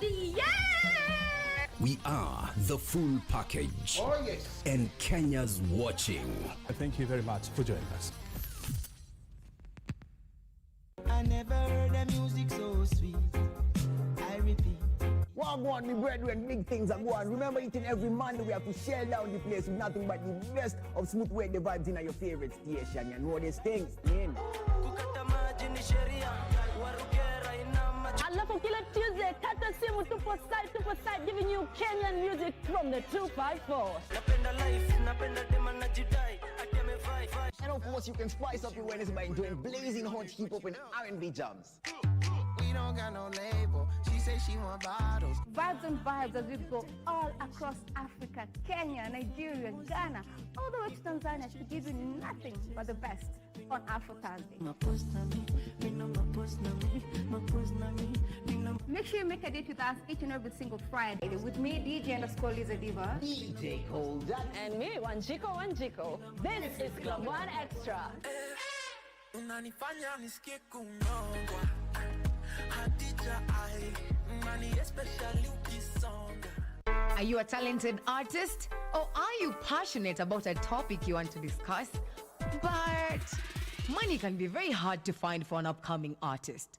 Yeah! We are the full package. Oh, yes. And Kenya's watching. Thank you very much for joining us. I never heard the music so sweet. I repeat. One more, me brethren, big things are going. Remember, each and every Monday we have to share down the place with nothing but the best of smooth way the vibes in your favorite station. You know these things, man. Alafu kila Tuesday, kata simu tupo side, giving you Kenyan music from the 254. And of course, you can spice up your Wednesday by enjoying blazing hot hip-hop and R&B jams. We don't got no label. She say she want bottles. Vibes and vibes as we go all across Africa, Kenya, Nigeria, Ghana, all the way to Tanzania to give you nothing but the best on Afro Thursday. Make sure you make a date with us each and every single Friday with me, DJ_Liza Diva. DJ Holder. And me, Wanjiko. This is Club One Extra. Are you a talented artist? Or are you passionate about a topic you want to discuss? But money can be very hard to find for an upcoming artist.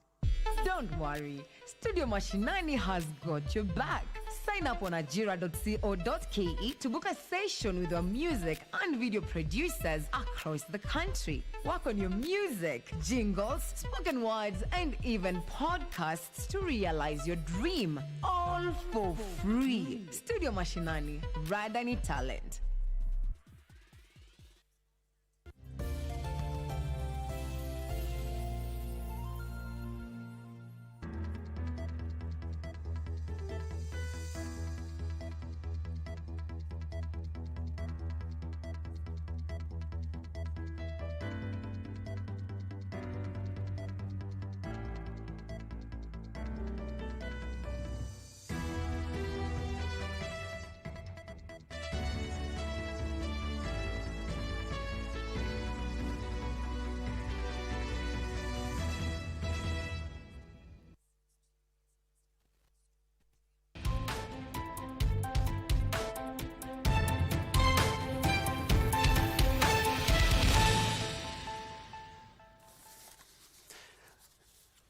Don't worry, Studio Mashinani has got your back. Sign up on ajira.co.ke to book a session with your music and video producers across the country. Work on your music, jingles, spoken words, and even podcasts to realize your dream. All for free. Studio Mashinani, Radani Talent.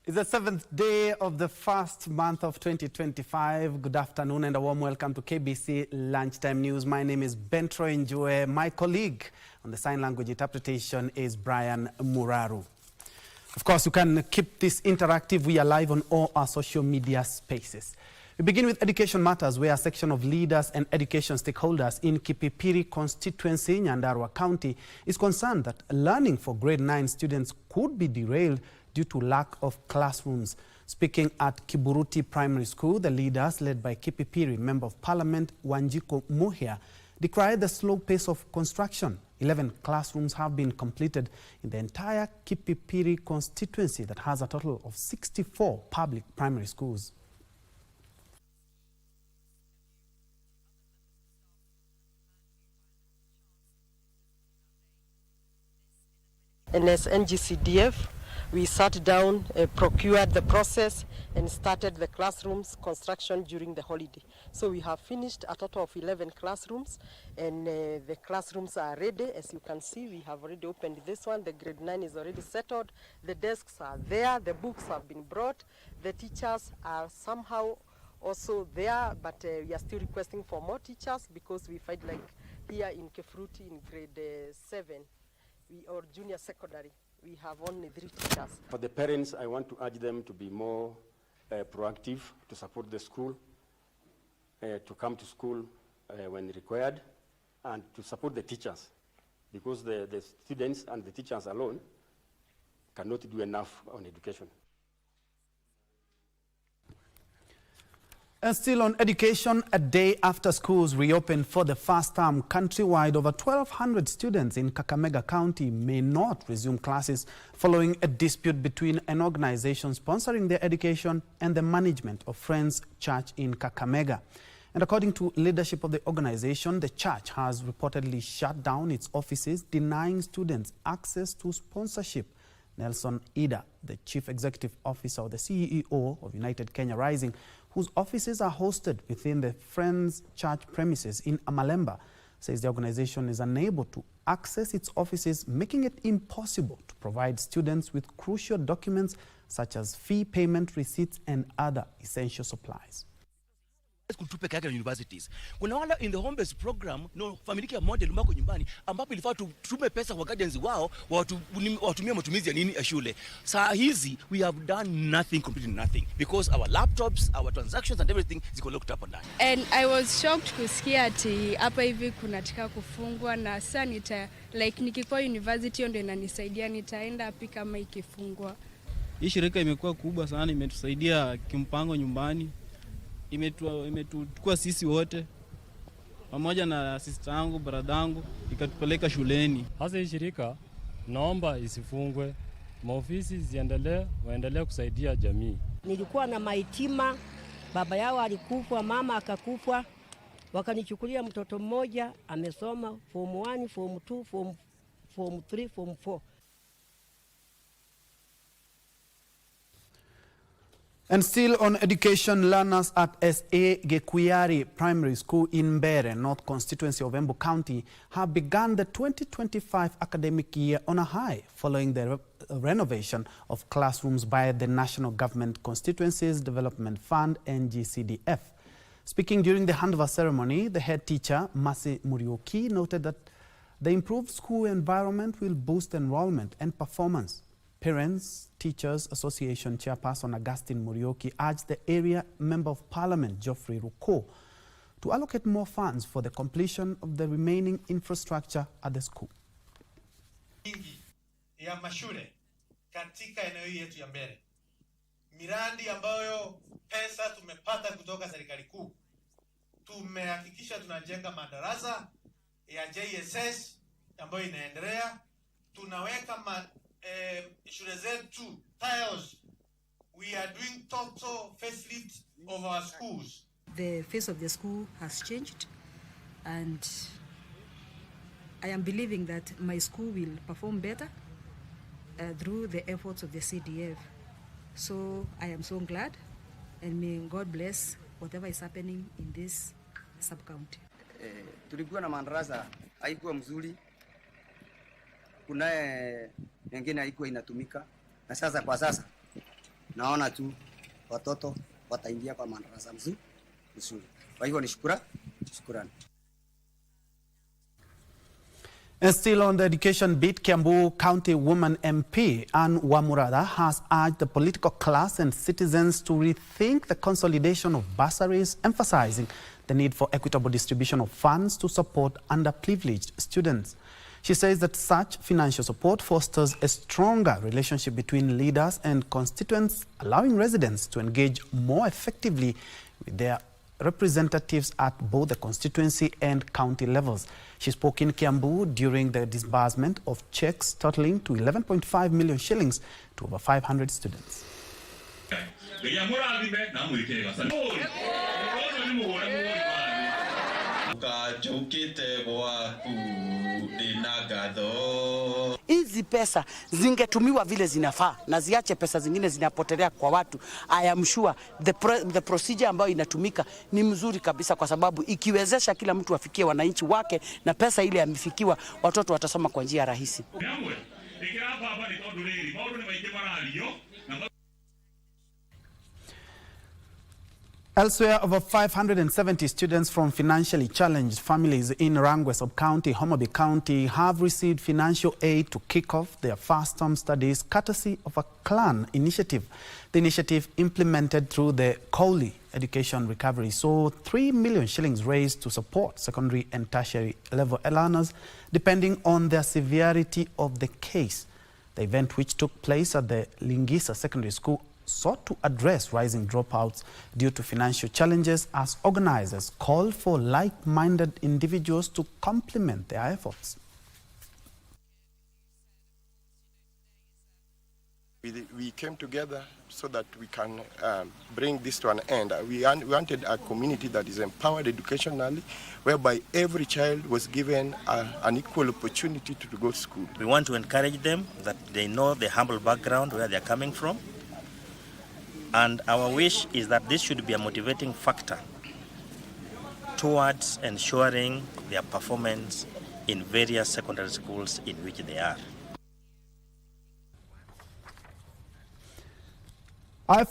It's the 7th day of the first month of 2025. Good afternoon and a warm welcome to KBC Lunchtime News. My name is Bentro Njue. My colleague on the sign language interpretation is Brian Muraru. Of course, you can keep this interactive. We are live on all our social media spaces. We begin with education matters, where a section of leaders and education stakeholders in Kipipiri constituency, Nyandarua County, is concerned that learning for grade 9 students could be derailed due to lack of classrooms. Speaking at Kiburuti Primary School, the leaders, led by Kipipiri Member of Parliament Wanjiko Muhia, decried the slow pace of construction. 11 classrooms have been completed in the entire Kipipiri constituency that has a total of 64 public primary schools. And as NGCDF, we sat down, procured the process, and started the classrooms construction during the holiday. So we have finished a total of 11 classrooms, and the classrooms are ready. As you can see, we have already opened this one. The grade 9 is already settled. The desks are there. The books have been brought. The teachers are somehow also there, but we are still requesting for more teachers because we find like here in Kefruti in grade 7 or junior secondary, we have only 3 teachers. For the parents, I want to urge them to be more proactive, to support the school, to come to school when required, and to support the teachers, because the students and the teachers alone cannot do enough on education. And still on education, a day after schools reopened for the first time countrywide, over 1,200 students in Kakamega County may not resume classes following a dispute between an organization sponsoring their education and the management of Friends Church in Kakamega. And according to leadership of the organization, the church has reportedly shut down its offices, denying students access to sponsorship. Nelson Ida, the Chief Executive Officer or the CEO of United Kenya Rising, whose offices are hosted within the Friends Church premises in Amalemba, says the organization is unable to access its offices, making it impossible to provide students with crucial documents such as fee payment receipts and other essential supplies. Kutupe kaka universities. Kuna wala in the home based program no familia model mbako nyumbani ambapo ilifaa tutume pesa kwa guardians wao watumie matumizi ya nini ya shule. Saa hizi we have done nothing, completely nothing, because our laptops, our transactions and everything ziko locked up on that. And I was shocked kusikia ati hapa hivi kunataka kufungwa, na sasa nikikuwa university ndio inanisaidia nitaenda api kama ikifungwa. Hii shirika imekuwa kubwa sana, imetusaidia kimpango nyumbani. Imetukua sisi wote pamoja na sister yangu, brother yangu, ikatupeleka shuleni. Hasa hii shirika naomba isifungwe, maofisi waendelee kusaidia jamii. Nilikuwa na maitima, baba yao alikufa, mama akakufa, wakanichukulia mtoto mmoja amesoma form 1, form 2, form 3, form 4. And still on education, learners at S.A. Gekuyari Primary School in Mbere, North Constituency of Embu County, have begun the 2025 academic year on a high following the renovation of classrooms by the National Government Constituencies Development Fund, NGCDF. Speaking during the handover ceremony, the head teacher, Masi Murioki, noted that the improved school environment will boost enrollment and performance. Parents Teachers Association Chairperson Augustine Murioki urged the area Member of Parliament Geoffrey Ruko to allocate more funds for the completion of the remaining infrastructure at the school. Ya mashule katika eneo yetu ya Mbere, miradi ambayo pesa tumepata kutoka serikali kuu, tumehakikisha tunajenga madarasa ya JSS ambayo inaendelea, tunaweka shule zetu tiles. We are doing total facelift of our schools. The face of the school has changed, and I am believing that my school will perform better through the efforts of the CDF. So I am so glad, and may God bless whatever is happening in this sub-county. Tulikuwa na madarasa haikuwa mzuri, kunaye nyingine haikuwa inatumika, na sasa kwa sasa naona tu watoto wataingia kwa madarasa mzuri. Kwa hivyo ni shukrani. And still on the education beat, Kiambu County Woman MP Anne Wamurada has urged the political class and citizens to rethink the consolidation of bursaries, emphasizing the need for equitable distribution of funds to support underprivileged students. She says that such financial support fosters a stronger relationship between leaders and constituents, allowing residents to engage more effectively with their representatives at both the constituency and county levels. She spoke in Kiambu during the disbursement of checks totaling to 11.5 million shillings to over 500 students. Hizi pesa zingetumiwa vile zinafaa na ziache pesa zingine zinapotelea kwa watu. I am sure the procedure ambayo inatumika ni mzuri kabisa, kwa sababu ikiwezesha kila mtu afikie wananchi wake na pesa ile amefikiwa, watoto watasoma kwa njia rahisi. Elsewhere, over 570 students from financially challenged families in Rangwe Sub-County, Homabay County, have received financial aid to kick off their first-term studies, courtesy of a clan initiative. The initiative, implemented through the Cowley Education Recovery, saw 3 million shillings raised to support secondary and tertiary level learners, depending on their severity of the case. The event, which took place at the Lingisa Secondary School, sought to address rising dropouts due to financial challenges, as organizers called for like-minded individuals to complement their efforts. We came together so that we can bring this to an end. We wanted a community that is empowered educationally, whereby every child was given an equal opportunity to go to school. We want to encourage them that they know the humble background where they're coming from. And our wish is that this should be a motivating factor towards ensuring their performance in various secondary schools in which they are.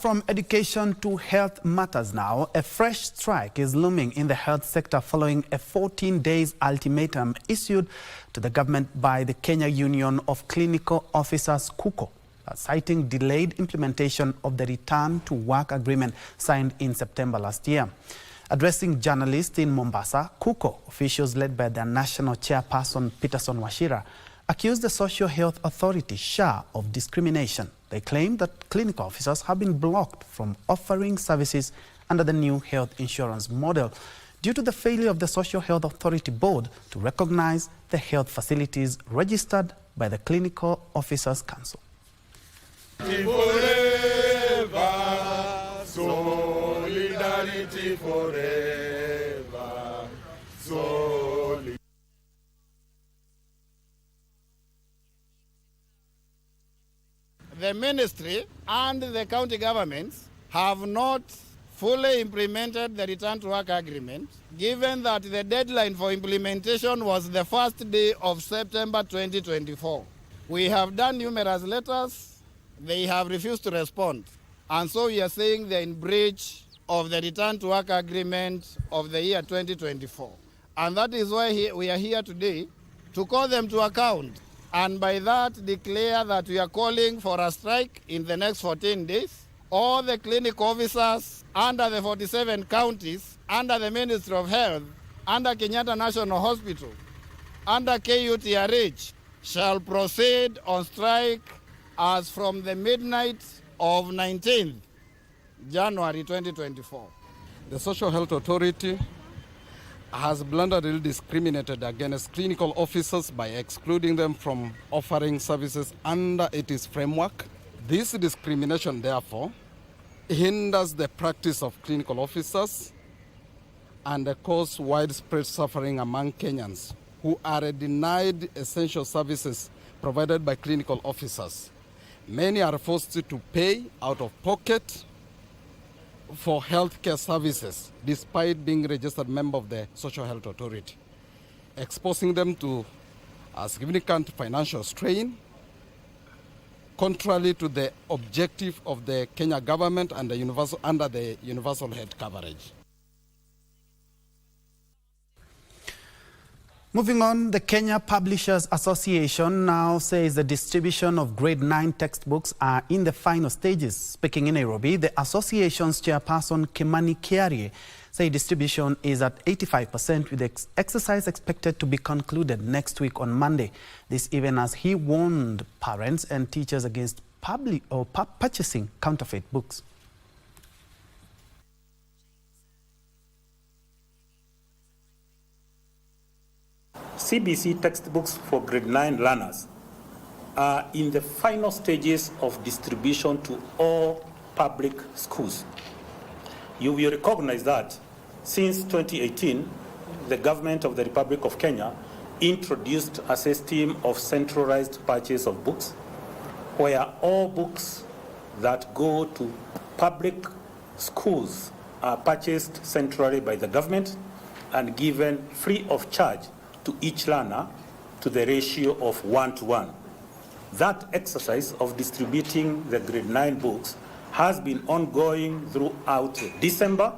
From education to health matters now. A fresh strike is looming in the health sector following a 14 days ultimatum issued to the government by the Kenya Union of Clinical Officers, KUCO, citing delayed implementation of the return to work agreement signed in September last year. Addressing journalists in Mombasa, KUCO officials led by their national chairperson Peterson Wachira accused the Social Health Authority, SHA, of discrimination. They claim that clinical officers have been blocked from offering services under the new health insurance model due to the failure of the Social Health Authority Board to recognize the health facilities registered by the Clinical Officers Council. Forever, solidarity forever, solidarity. The ministry and the county governments have not fully implemented the return to work agreement, given that the deadline for implementation was the first day of September 2024. We have done numerous letters. They have refused to respond. And so we are saying they're in breach of the return to work agreement of the year 2024. And that is why we are here today to call them to account. And by that declare that we are calling for a strike in the next 14 days. All the clinic officers under the 47 counties, under the Ministry of Health, under Kenyatta National Hospital, under KUTRH, shall proceed on strike as from the midnight of 19th January 2024. The Social Health Authority has bluntly discriminated against clinical officers by excluding them from offering services under its framework. This discrimination, therefore, hinders the practice of clinical officers and causes widespread suffering among Kenyans who are denied essential services provided by clinical officers. Many are forced to pay out of pocket for healthcare services despite being a registered member of the Social Health Authority, exposing them to a significant financial strain, contrary to the objective of the Kenya government and under the universal health coverage. Moving on, the Kenya Publishers Association now says the distribution of grade 9 textbooks are in the final stages. Speaking in Nairobi, the association's chairperson, Kimani Kiarie, said distribution is at 85% with the exercise expected to be concluded next week on Monday. This even as he warned parents and teachers against purchasing counterfeit books. CBC textbooks for grade 9 learners are in the final stages of distribution to all public schools. You will recognize that since 2018, the government of the Republic of Kenya introduced a system of centralized purchase of books, where all books that go to public schools are purchased centrally by the government and given free of charge to each learner to the ratio of 1:1. That exercise of distributing the grade 9 books has been ongoing throughout December,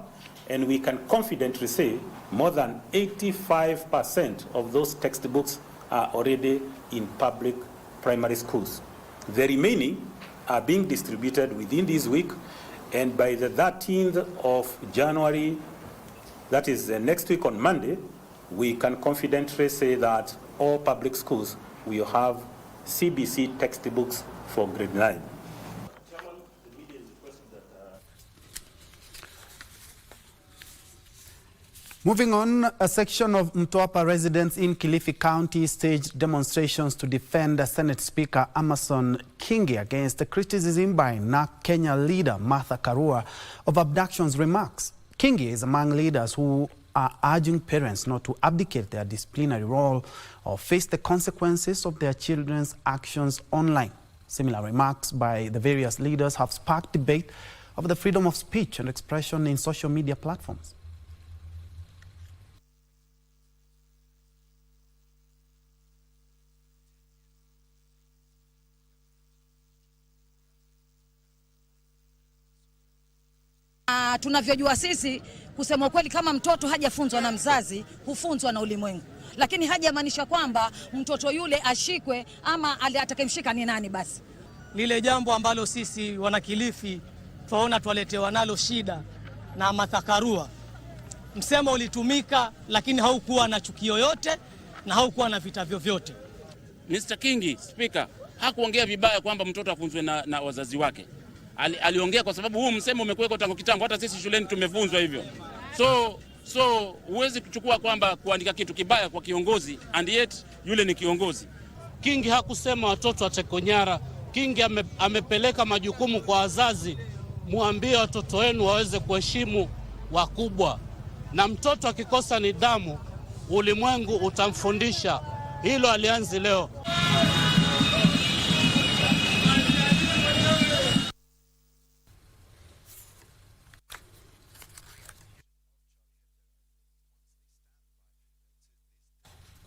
and we can confidently say more than 85% of those textbooks are already in public primary schools. The remaining are being distributed within this week, and by the 13th of January, that is next week on Monday, we can confidently say that all public schools will have CBC textbooks for grade 9. Moving on, a section of Mtwapa residents in Kilifi County staged demonstrations to defend Senate Speaker Amason Kingi against the criticism by NARC Kenya leader Martha Karua of abductions remarks. Kingi is among leaders who are urging parents not to abdicate their disciplinary role or face the consequences of their children's actions online. Similar remarks by the various leaders have sparked debate over the freedom of speech and expression in social media platforms. Tunavyojua sisi, kusema ukweli, kama mtoto hajafunzwa na mzazi, hufunzwa na ulimwengu. Lakini hajamaanisha kwamba mtoto yule ashikwe ama atakayemshika ni nani. Basi lile jambo ambalo sisi wanakilifi twaona twaletewa nalo shida na Martha Karua, msemo ulitumika lakini haukuwa na chuki yoyote na haukuwa na vita vyovyote. Mr. Kingi, Speaker, hakuongea vibaya kwamba mtoto afunzwe na wazazi wake. Aliongea kwa sababu huu msemo umekuweko tangu kitambo, hata sisi shuleni tumefunzwa hivyo. So huwezi kuchukua kwamba kuandika kitu kibaya kwa kiongozi and yet yule ni kiongozi. Kingi hakusema watoto watekwe nyara. Kingi amepeleka majukumu kwa wazazi, muambie watoto wenu waweze kuheshimu wakubwa. Na mtoto akikosa nidhamu, ulimwengu utamfundisha. Hilo alianzi leo.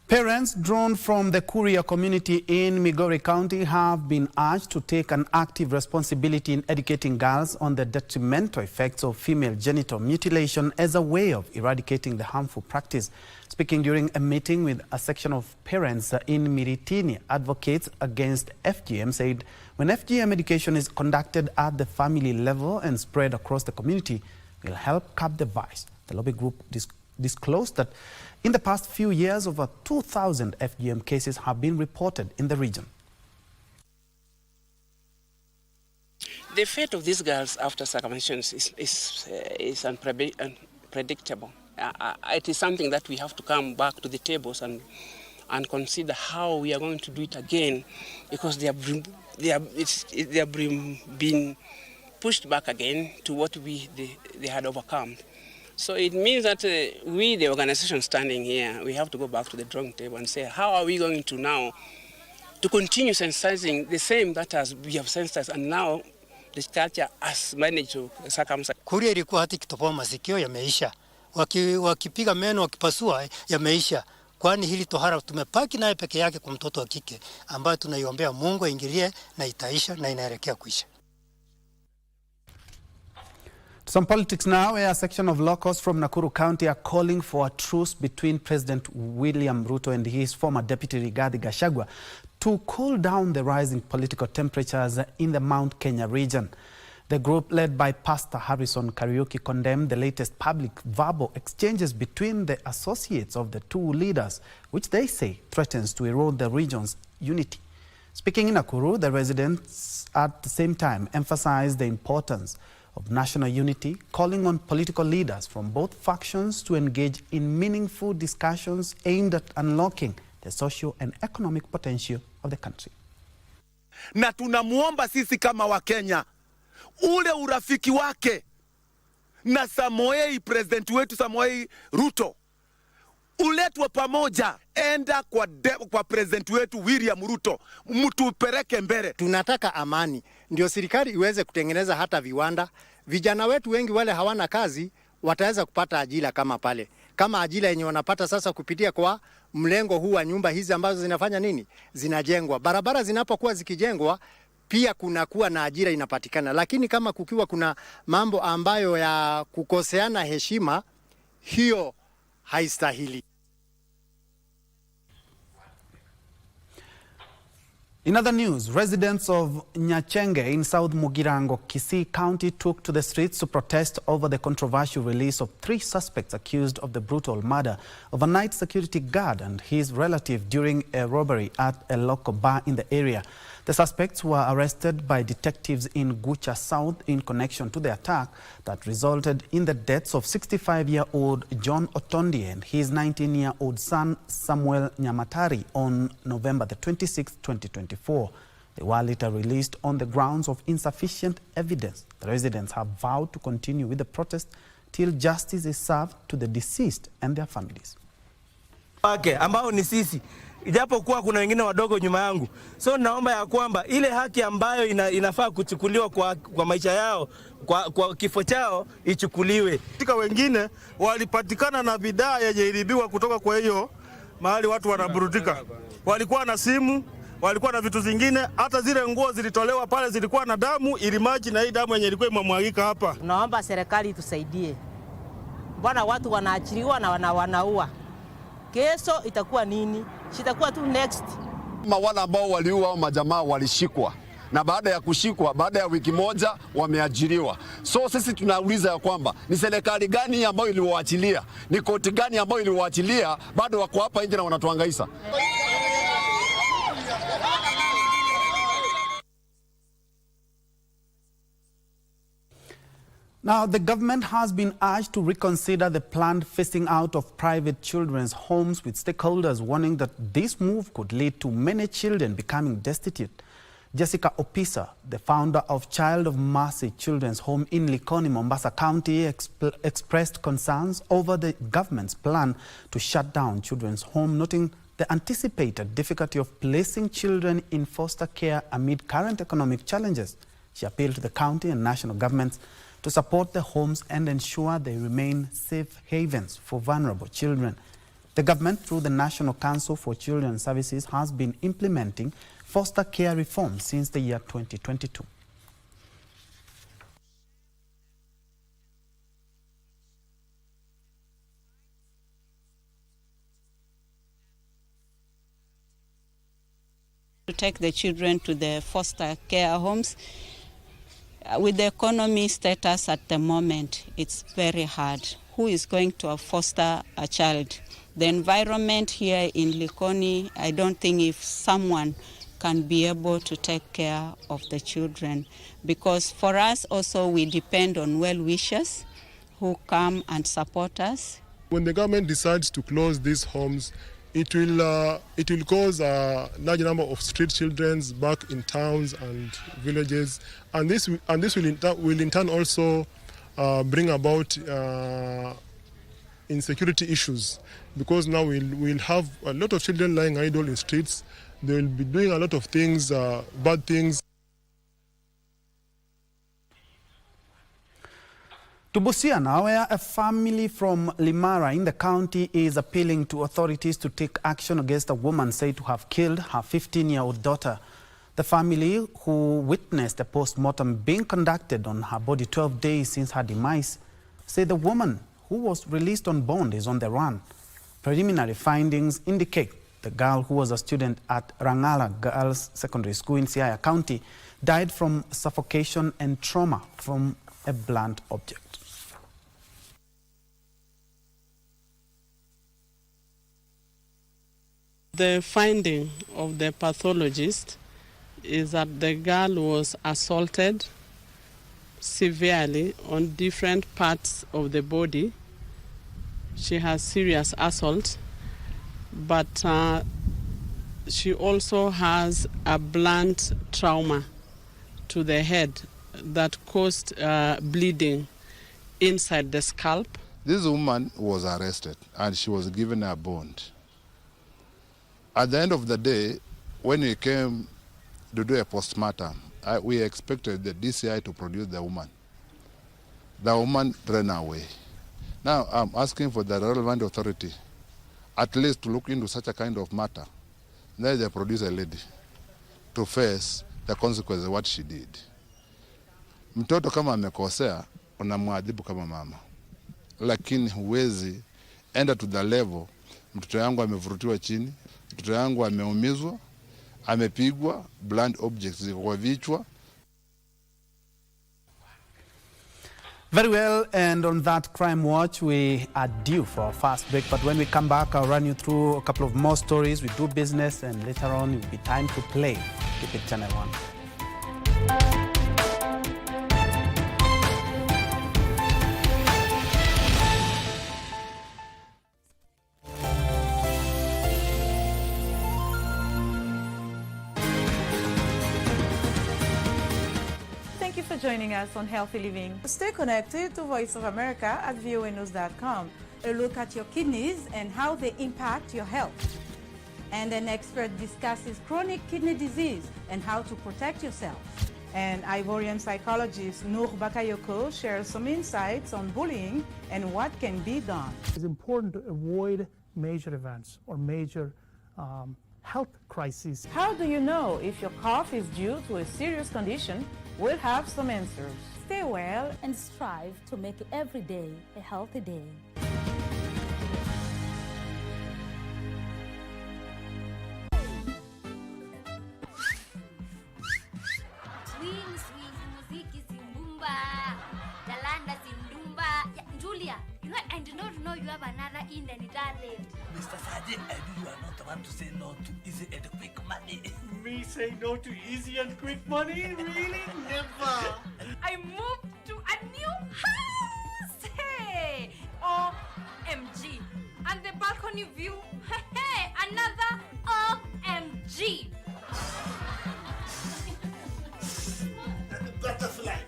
Parents drawn from the Kuria community in Migori County have been urged to take an active responsibility in educating girls on the detrimental effects of female genital mutilation as a way of eradicating the harmful practice. Speaking during a meeting with a section of parents in Miritini, advocates against FGM said when FGM education is conducted at the family level and spread across the community, it will help curb the vice. The lobby group disclosed that in the past few years, over 2,000 FGM cases have been reported in the region. The fate of these girls after circumcision is unpredictable. It is something that we have to come back to the tables and consider how we are going to do it again, because they have been pushed back again to what they had overcome. So it means that we, the organization standing here, we have to go back to the drawing table and say, how are we going to now to continue sensitizing the same that as we have sensitized, and now the culture has managed to circumcise. Kuria ilikuwa hati kitopoa masikio yameisha. Wakipiga meno wakipasua yameisha. Kwani hili tohara tumepaki naye peke yake kwa mtoto wa kike ambayo tunaiombea Mungu aingilie na itaisha na inaelekea kuisha. Some politics now, where a section of locals from Nakuru County are calling for a truce between President William Ruto and his former deputy Rigathi Gachagua to cool down the rising political temperatures in the Mount Kenya region. The group, led by Pastor Harrison Kariuki, condemned the latest public verbal exchanges between the associates of the two leaders, which they say threatens to erode the region's unity. Speaking in Nakuru, the residents at the same time emphasized the importance of national unity, calling on political leaders from both factions to engage in meaningful discussions aimed at unlocking the social and economic potential of the country. Na tunamuomba sisi kama Wakenya, ule urafiki wake na president wetu Samoei Ruto uletwe pamoja. Enda kwa president wetu William Ruto, mtupeleke mbele. Tunataka amani, ndio serikali iweze kutengeneza hata viwanda. Vijana wetu wengi wale hawana kazi wataweza kupata ajira kama pale. Kama ajira yenye wanapata sasa kupitia kwa mlengo huu wa nyumba hizi ambazo zinafanya nini? Zinajengwa. Barabara zinapokuwa zikijengwa pia kunakuwa na ajira inapatikana. Lakini kama kukiwa kuna mambo ambayo ya kukoseana heshima, hiyo haistahili. In other news, residents of Nyachenge in South Mugirango, Kisii County took to the streets to protest over the controversial release of 3 suspects accused of the brutal murder of a night security guard and his relative during a robbery at a local bar in the area. The suspects were arrested by detectives in Gucha South in connection to the attack that resulted in the deaths of 65-year-old John Otondi and his 19-year-old son Samuel Nyamatari on November the 26th, 2024. They were later released on the grounds of insufficient evidence. The residents have vowed to continue with the protest till justice is served to the deceased and their families. Ambao ni sisi, ijapokuwa kuna wengine wadogo nyuma yangu. So naomba ya kwamba ile haki ambayo inafaa kuchukuliwa kwa maisha yao, kwa kifo chao ichukuliwe. Katika wengine walipatikana na bidhaa yajeribiwa kutoka kwa hiyo mahali watu wanaburudika. Walikuwa na simu, walikuwa na vitu zingine, hata zile nguo zilitolewa pale zilikuwa na damu, ilimaji na hii damu yenye ilikuwa imemwagika hapa. Naomba serikali itusaidie. Bwana watu wanaachiliwa na wanaua. Kesho itakuwa nini? Itakuwa tu next. Wale ambao waliua majamaa walishikwa. Na baada ya kushikwa, baada ya wiki moja wameajiriwa. So sisi tunauliza ya kwamba ni serikali gani ambayo iliwaachilia? Ni koti gani ambayo iliwaachilia? Bado wako hapa nje na wanatuhangaisha. Now, the government has been urged to reconsider the planned phasing out of private children's homes, with stakeholders warning that this move could lead to many children becoming destitute. Jessica Opisa, the founder of Child of Mercy Children's Home in Likoni, Mombasa County, expressed concerns over the government's plan to shut down children's home, noting the anticipated difficulty of placing children in foster care amid current economic challenges. She appealed to the county and national governments to support the homes and ensure they remain safe havens for vulnerable children. The government, through the National Council for Children's Services, has been implementing foster care reform since the year 2022. To take the children to the foster care homes. With the economy status at the moment, it's very hard. Who is going to foster a child? The environment here in Likoni, I don't think if someone can be able to take care of the children, because for us also we depend on well-wishers who come and support us. When the government decides to close these homes, it will cause a large number of street children back in towns and villages, and this will in turn also bring about insecurity issues, because now we'll have a lot of children lying idle in streets. They will be doing a lot of things, bad things. To Busia now, where a family from Limara in the county is appealing to authorities to take action against a woman said to have killed her 15-year-old daughter. The family, who witnessed a post-mortem being conducted on her body 12 days since her demise, say the woman, who was released on bond, is on the run. Preliminary findings indicate the girl, who was a student at Rangala Girls Secondary School in Siaya County, died from suffocation and trauma from a blunt object. The finding of the pathologist is that the girl was assaulted severely on different parts of the body. She has serious assault, but she also has a blunt trauma to the head that caused bleeding inside the scalp. This woman was arrested and she was given a bond. At the end of the day, when we came to do a postmortem, we expected the DCI to produce the woman. The woman ran away. Now I'm asking for the relevant authority at least to look into such a kind of matter. Then they produce a lady to face the consequences of what she did. Mtoto kama amekosea, unamwadhibu kama mama. Lakini huwezi enda to the level, mtoto yangu amevurutiwa chini, mtoto yangu ameumizwa, amepigwa, blunt objects kwa vichwa. Very well, and on that crime watch, we are due for our fast break. But when we come back, I'll run you through a couple of more stories. We do business, and later on, it will be time to play. Keep it Channel 1. Thank you for joining us on Healthy Living. Stay connected to Voice of America at voanews.com. A look at your kidneys and how they impact your health. And an expert discusses chronic kidney disease and how to protect yourself. And Ivorian psychologist Noor Bakayoko shares some insights on bullying and what can be done. It's important to avoid major events or major health crises. How do you know if your cough is due to a serious condition? We'll have some answers. Stay well and strive to make every day a healthy day. Swing, swing, muziki simbumba, talanda sindumba. Yeah, Julia, you know, I did not know you have another Indian talent. Mr. Sajid, I knew you are not the one to say no to easy and quick money. Me say no to easy and quick money? Really? Never. I moved to a new house. Hey, OMG. And the balcony view. Hey, another OMG. Butterfly.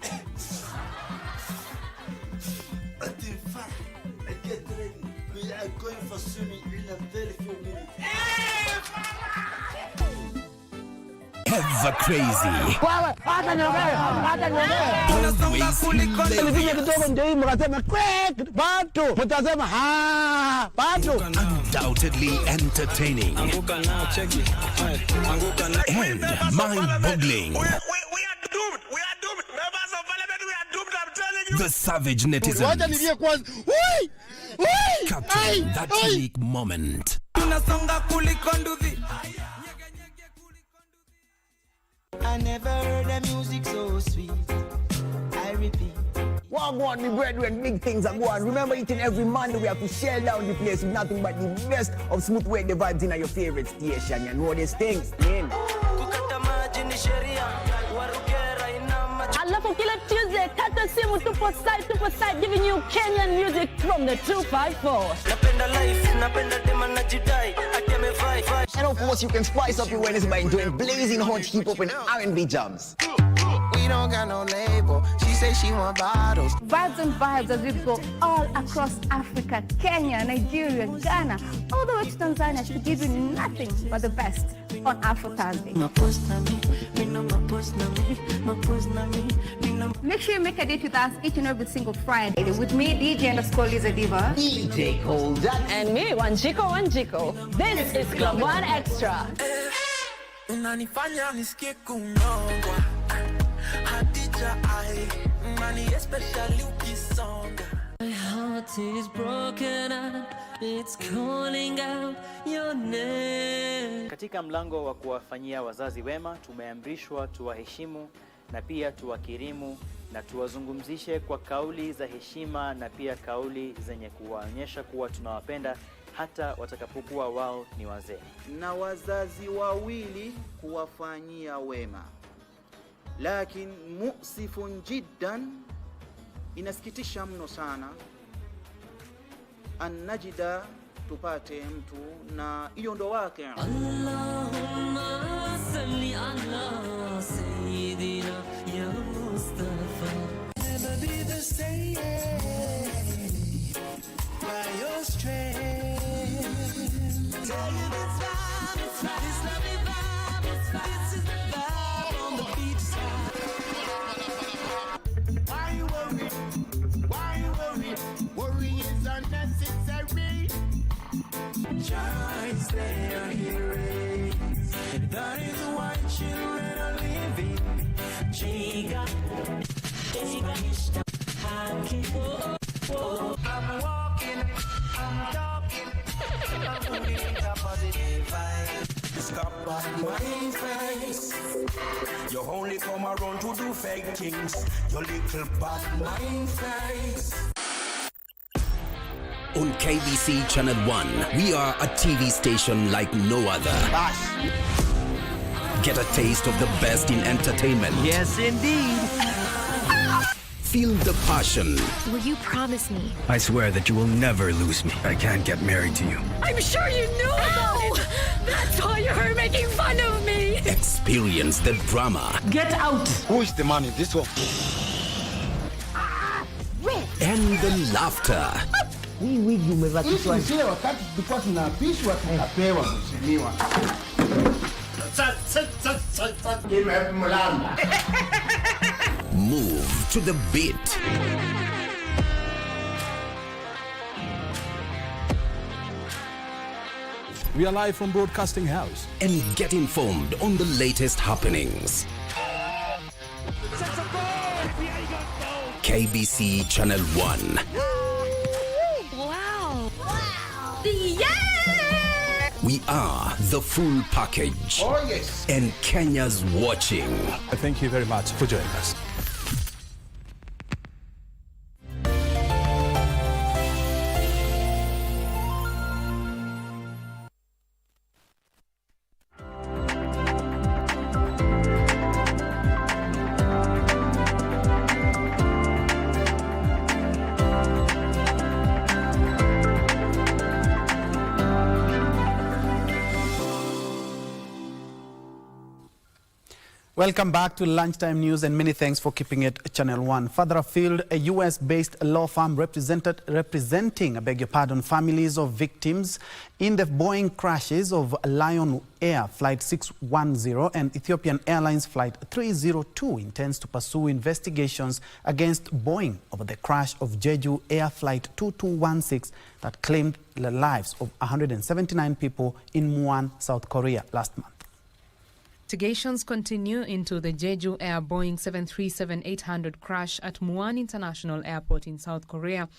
But in fact, get ready. We are going for swimming in a very few minutes. Ever crazy. Undoubtedly entertaining. And mind-boggling. The savage netizens capturing that unique moment. I never heard the music so sweet. I repeat. One more, my brethren, big things are going. Remember, each and every Monday we have to share down the place with nothing but the best of smooth way the vibes in your favorite station. You know these things, man. Alafu kila Tuesday, kata simu tupo side giving you Kenyan music from the 254. And of course, you can spice up your Wednesday by enjoying blazing hot hip-hop and R&B jams. We don't got no label. She says she want bottles. Vibes and vibes as we go all across Africa, Kenya, Nigeria, Ghana, all the way to Tanzania to give you nothing but the best on Afro Thursday. Make sure you make a date with us each and every single Friday with me, DJ_Liza Diva, DJ Cold, and me, Wanjiko. This is Club One Extra. My heart is broken and it's calling out your name. Katika mlango wa kuwafanyia wazazi wema tumeamrishwa tuwaheshimu na pia tuwakirimu na tuwazungumzishe kwa kauli za heshima na pia kauli zenye kuwaonyesha kuwa tunawapenda hata watakapokuwa wao ni wazee. Na wazazi wawili kuwafanyia wema. Lakini musifun jiddan, inasikitisha mno sana anajida tupate mtu na hiyo ndo wake. Allahumma salli ala sayyidina ya Mustafa. Never be the same by your strength. Tell you this vibe, this lovely vibe, this is the vibe on the beach side. Why you worry? Why you worry? Worry is unnecessary. Child, stay on hearing. That is why children are living. Chiga, I'm walking, I'm talking, I'm moving a positive vibe. Stop bad mind face. You only come around to do fake things. Your little bad mind face. On KBC Channel 1, we are a TV station like no other. Get a taste of the best in entertainment. Yes, indeed. Feel the passion. Will you promise me? I swear that you will never lose me. I can't get married to you. I'm sure you knew about it. That's why you're making fun of me. Experience the drama. Get out. Who is the man in this one? And the laughter. Hii wigi umevakishwa. Sio wakati tulikuwa tunapishwa tunapewa mheshimiwa. Move to the beat. We are live from Broadcasting House. And get informed on the latest happenings. KBC Channel 1. Wow. Yeah! We are the full package. Oh, yes. And Kenya's watching. Thank you very much for joining us. Welcome back to Lunchtime News, and many thanks for keeping it Channel 1. Further afield, a US-based law firm representing families of victims in the Boeing crashes of Lion Air Flight 610 and Ethiopian Airlines Flight 302 intends to pursue investigations against Boeing over the crash of Jeju Air Flight 2216 that claimed the lives of 179 people in Muan, South Korea last month. Investigations continue into the Jeju Air Boeing 737-800 crash at Muan International Airport in South Korea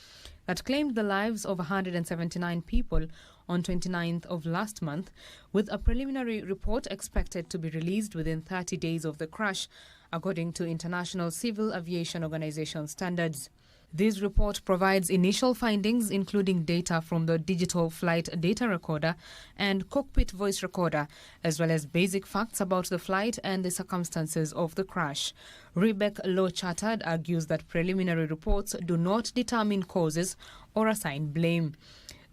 that claimed the lives of 179 people on 29th of last month, with a preliminary report expected to be released within 30 days of the crash, according to International Civil Aviation Organization standards. This report provides initial findings, including data from the digital flight data recorder and cockpit voice recorder, as well as basic facts about the flight and the circumstances of the crash. Rebecca Law Chartered argues that preliminary reports do not determine causes or assign blame.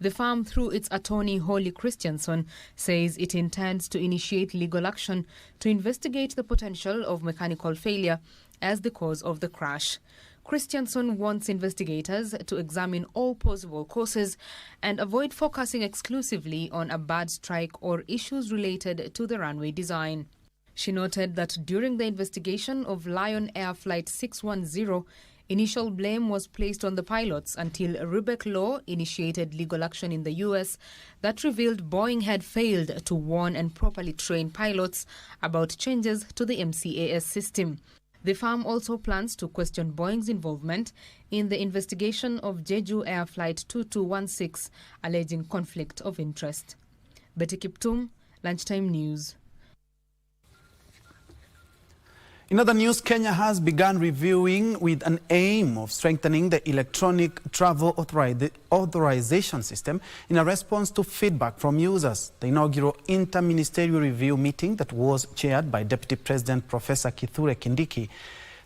The firm, through its attorney Holly Christensen, says it intends to initiate legal action to investigate the potential of mechanical failure as the cause of the crash. Christensen wants investigators to examine all possible causes and avoid focusing exclusively on a bad strike or issues related to the runway design. She noted that during the investigation of Lion Air Flight 610, initial blame was placed on the pilots until Rebecca Law initiated legal action in the US that revealed Boeing had failed to warn and properly train pilots about changes to the MCAS system. The firm also plans to question Boeing's involvement in the investigation of Jeju Air Flight 2216, alleging conflict of interest. Betty Kiptum, Lunchtime News. In other news, Kenya has begun reviewing with an aim of strengthening the electronic travel authorization system in a response to feedback from users. The inaugural inter-ministerial review meeting that was chaired by Deputy President Professor Kithure Kindiki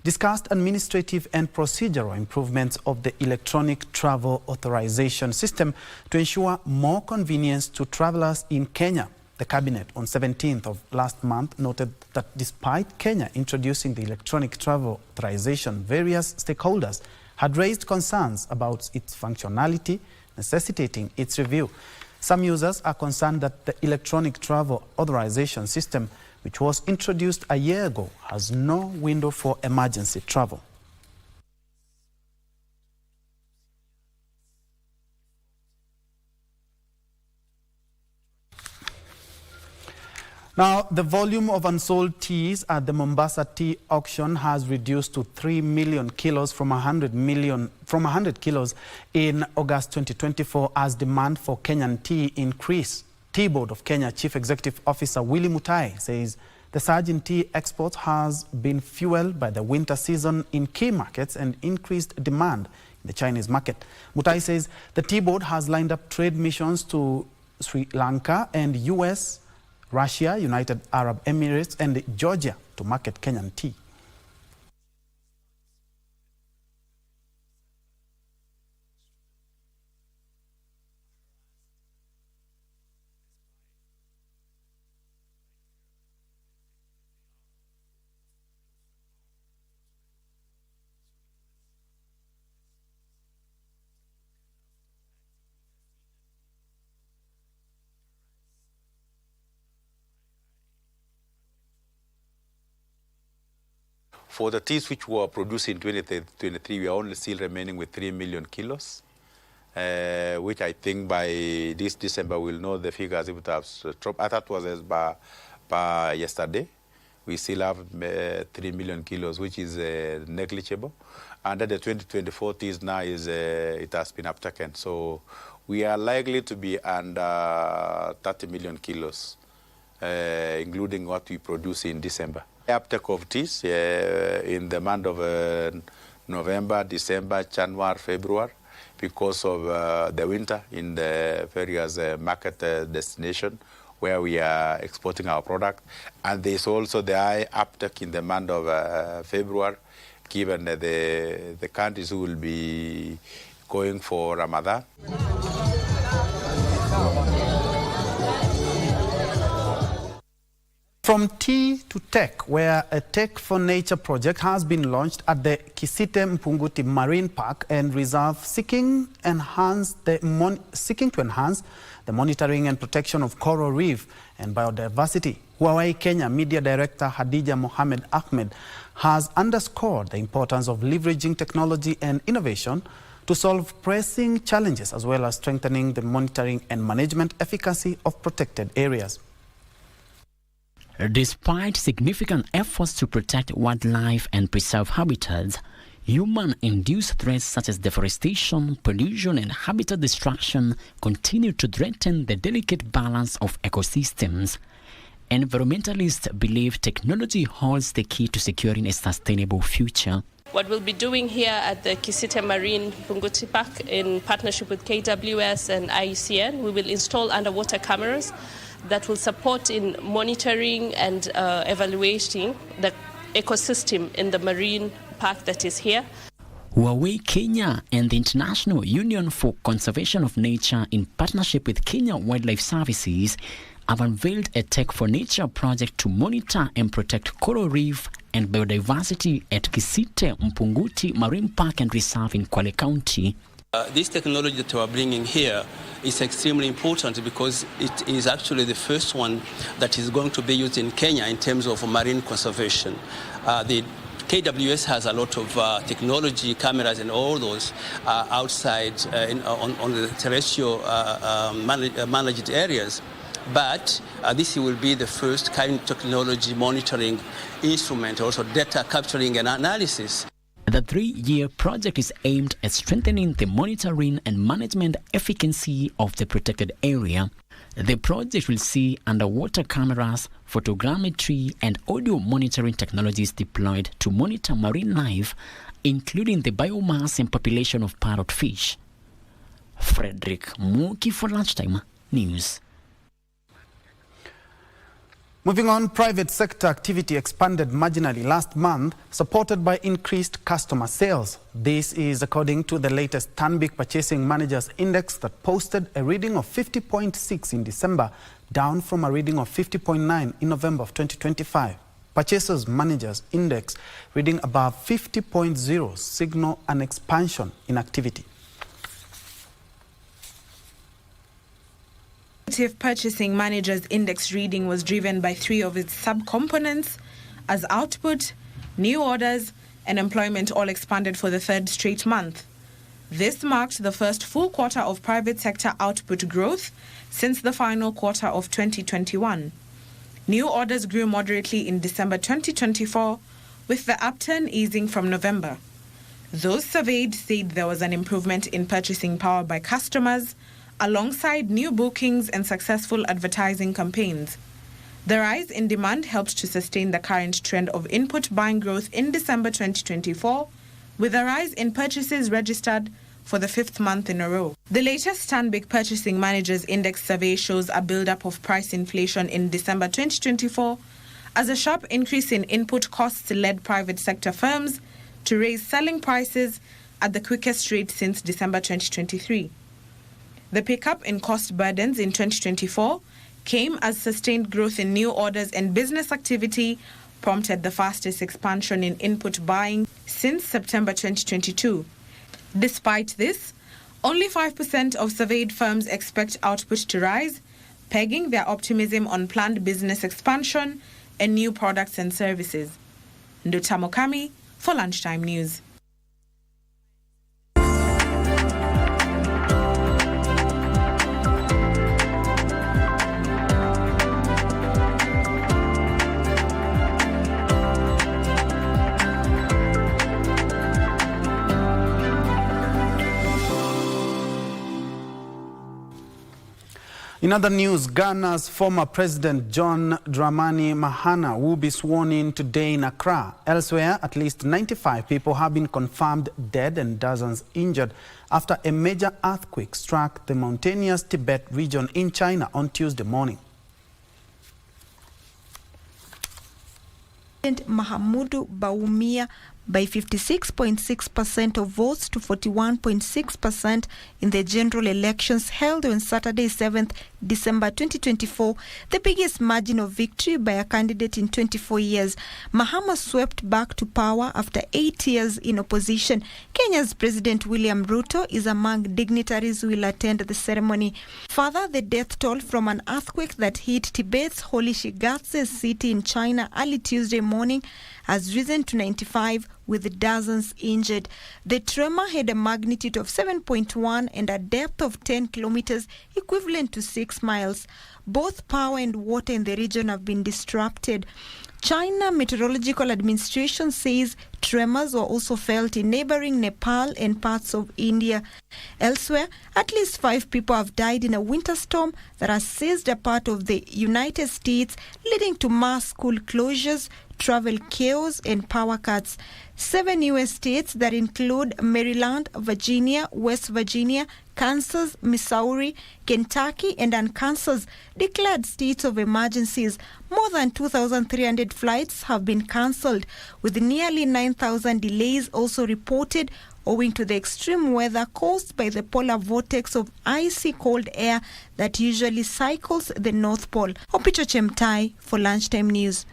discussed administrative and procedural improvements of the electronic travel authorization system to ensure more convenience to travelers in Kenya. The Cabinet on 17th of last month noted that despite Kenya introducing the electronic travel authorization, various stakeholders had raised concerns about its functionality, necessitating its review. Some users are concerned that the electronic travel authorization system, which was introduced a year ago, has no window for emergency travel. Now, the volume of unsold teas at the Mombasa tea auction has reduced to 3 million kilos from 100 kilos in August 2024 as demand for Kenyan tea increased. Tea Board of Kenya Chief Executive Officer Willy Mutai says the surge in tea exports has been fueled by the winter season in key markets and increased demand in the Chinese market. Mutai says the Tea Board has lined up trade missions to Sri Lanka and US Russia, United Arab Emirates, and Georgia to market Kenyan tea. For the teas which were produced in 2023, we are only still remaining with 3 million kilos, which I think by this December we'll know the figures if it has dropped. I thought it was as by yesterday. We still have 3 million kilos, which is negligible. And the 2024 teas now it has been uptaken. So we are likely to be under 30 million kilos, including what we produce in December. Uptake of teas in the month of November, December, January, February, because of the winter in the various market destination where we are exporting our product. And there's also the high uptake in the month of February, given the countries who will be going for Ramadan. From tea to tech, where a Tech for Nature project has been launched at the Kisite Mpunguti Marine Park and Reserve, seeking to enhance the monitoring and protection of coral reef and biodiversity. Huawei Kenya Media Director Hadija Mohamed Ahmed has underscored the importance of leveraging technology and innovation to solve pressing challenges, as well as strengthening the monitoring and management efficacy of protected areas. Despite significant efforts to protect wildlife and preserve habitats, human-induced threats such as deforestation, pollution, and habitat destruction continue to threaten the delicate balance of ecosystems. Environmentalists believe technology holds the key to securing a sustainable future. What we'll be doing here at the Kisite Marine Punguti Park in partnership with KWS and IUCN, we will install underwater cameras that will support in monitoring and evaluating the ecosystem in the marine park that is here. Huawei Kenya and the International Union for Conservation of Nature, in partnership with Kenya Wildlife Services, have unveiled a Tech for Nature project to monitor and protect coral reef and biodiversity at Kisite Mpunguti Marine Park and Reserve in Kwale County. This technology that we are bringing here is extremely important because it is actually the first one that is going to be used in Kenya in terms of marine conservation. The KWS has a lot of technology, cameras and all those outside on the terrestrial managed areas. But this will be the first kind of technology monitoring instrument, also data capturing and analysis. The 3-year project is aimed at strengthening the monitoring and management efficacy of the protected area. The project will see underwater cameras, photogrammetry, and audio monitoring technologies deployed to monitor marine life, including the biomass and population of parrotfish. Frederick Muki for Lunchtime News. Moving on, private sector activity expanded marginally last month, supported by increased customer sales. This is according to the latest Stanbic Purchasing Managers Index that posted a reading of 50.6 in December, down from a reading of 50.9 in November of 2025. Purchasers Managers Index reading above 50.0 signal an expansion in activity. Purchasing Managers Index reading was driven by 3 of its subcomponents, as output, new orders, and employment all expanded for the 3rd straight month. This marked the first full quarter of private sector output growth since the final quarter of 2021. New orders grew moderately in December 2024, with the upturn easing from November. Those surveyed said there was an improvement in purchasing power by customers, alongside new bookings and successful advertising campaigns. The rise in demand helped to sustain the current trend of input buying growth in December 2024, with a rise in purchases registered for the 5th month in a row. The latest Stanbic Purchasing Managers Index survey shows a build-up of price inflation in December 2024 as a sharp increase in input costs led private sector firms to raise selling prices at the quickest rate since December 2023. The pickup in cost burdens in 2024 came as sustained growth in new orders and business activity prompted the fastest expansion in input buying since September 2022. Despite this, only 5% of surveyed firms expect output to rise, pegging their optimism on planned business expansion and new products and services. Ndutamo Kami for Lunchtime News. In other news, Ghana's former President John Dramani Mahama will be sworn in today in Accra. Elsewhere, at least 95 people have been confirmed dead and dozens injured after a major earthquake struck the mountainous Tibet region in China on Tuesday morning. Mahamudu Bawumia by 56.6% of votes to 41.6% in the general elections held on Saturday, 7th December 2024, the biggest margin of victory by a candidate in 24 years. Mahama swept back to power after 8 years in opposition. Kenya's President William Ruto is among dignitaries who will attend the ceremony. Further, the death toll from an earthquake that hit Tibet's Holy Shigatse city in China early Tuesday morning has risen to 95, with dozens injured. The tremor had a magnitude of 7.1 and a depth of 10 kilometers, equivalent to 6 miles. Both power and water in the region have been disrupted. China Meteorological Administration says tremors were also felt in neighboring Nepal and parts of India. Elsewhere, at least 5 people have died in a winter storm that has seized a part of the United States, leading to mass school closures, travel chaos, and power cuts. 7 U.S. states that include Maryland, Virginia, West Virginia, Kansas, Missouri, Kentucky, and Arkansas declared states of emergencies. More than 2,300 flights have been cancelled, with nearly 9,000 delays also reported owing to the extreme weather caused by the polar vortex of icy cold air that usually cycles the North Pole. Opito Chemtai for Lunchtime News.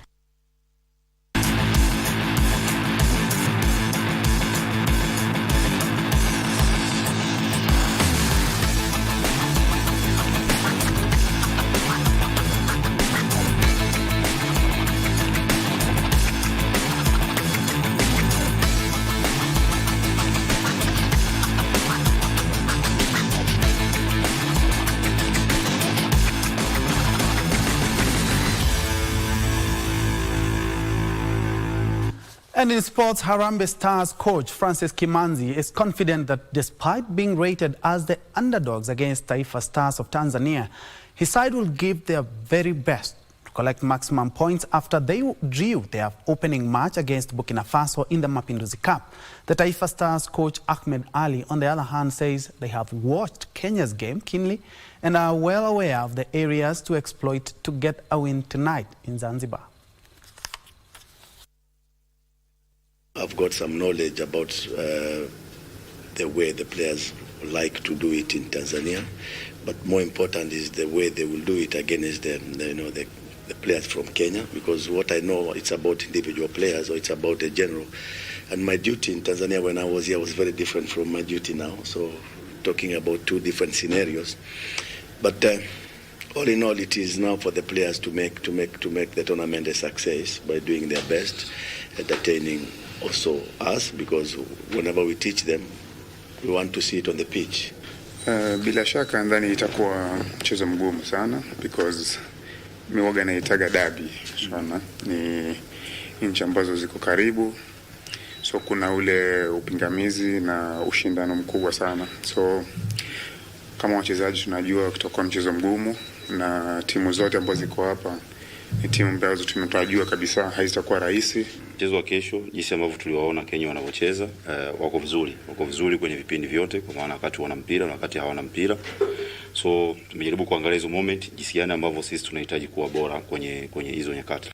And in sports, Harambee Stars coach Francis Kimanzi is confident that despite being rated as the underdogs against Taifa Stars of Tanzania, his side will give their very best to collect maximum points after they drew their opening match against Burkina Faso in the Mapinduzi Cup. The Taifa Stars coach Ahmed Ali, on the other hand, says they have watched Kenya's game keenly and are well aware of the areas to exploit to get a win tonight in Zanzibar. I've got some knowledge about the way the players like to do it in Tanzania, but more important is the way they will do it against the players from Kenya, because what I know, it's about individual players or it's about the general. And my duty in Tanzania when I was here was very different from my duty now. So talking about 2 different scenarios. But all in all, it is now for the players to make the tournament a success by doing their best, entertaining also us, because whenever we teach them, we want to see it on the pitch. Bila shaka ndani itakuwa mchezo mgumu sana, because miwaga naitaga derby sana. Ni nchi ambazo ziko karibu, so kuna ule upingamizi na ushindano mkubwa sana. So kama wachezaji tunajua kutakuwa mchezo mgumu, na timu zote ambazo ziko hapa ni timu ambazo tumetajua kabisa haitakuwa rahisi. Mchezo wa kesho, jinsi ambavyo tuliwaona Kenya wanavyocheza, wako vizuri kwenye vipindi vyote, kwa maana wakati wana mpira na wakati hawana mpira. So tumejaribu kuangalia hizo moment, jinsi gani ambavyo sisi tunahitaji kuwa bora kwenye hizo nyakati.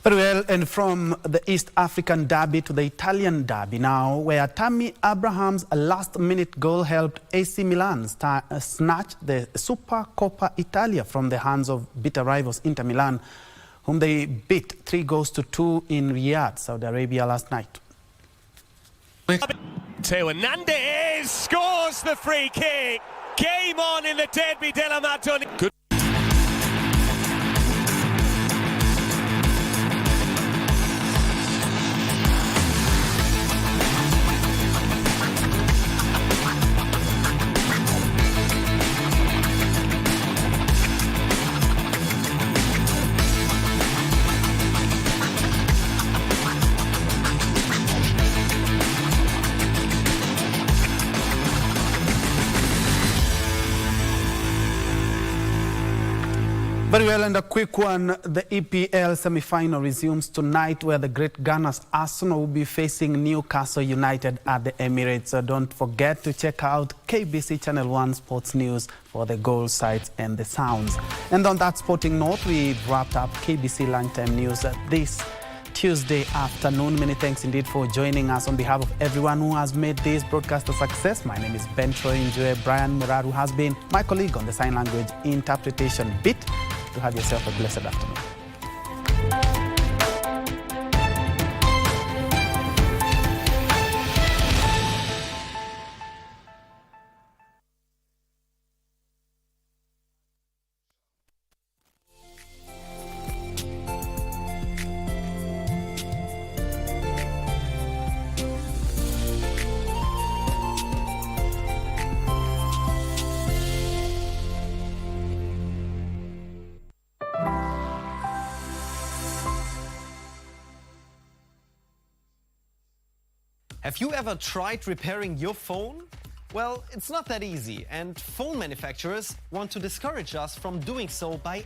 Very well, and from the East African derby to the Italian derby now, where Tammy Abraham's last-minute goal helped AC Milan snatch the Supercoppa Italia from the hands of bitter rivals Inter Milan, whom they beat 3-2 in Riyadh, Saudi Arabia last night. Hernandez scores the free kick. Game on in the Derby della Madonnina. Good. Very well, and a quick one. The EPL semi-final resumes tonight, where the great Gunners Arsenal will be facing Newcastle United at the Emirates. So don't forget to check out KBC Channel 1 Sports News for the goal sights and the sounds. And on that sporting note, we've wrapped up KBC Lunchtime News this Tuesday afternoon. Many thanks indeed for joining us. On behalf of everyone who has made this broadcast a success, my name is Njue. Brian Muraru has been my colleague on the sign language interpretation bit. To have yourself a blessed afternoon. Have you ever tried repairing your phone? Well, it's not that easy, and phone manufacturers want to discourage us from doing so by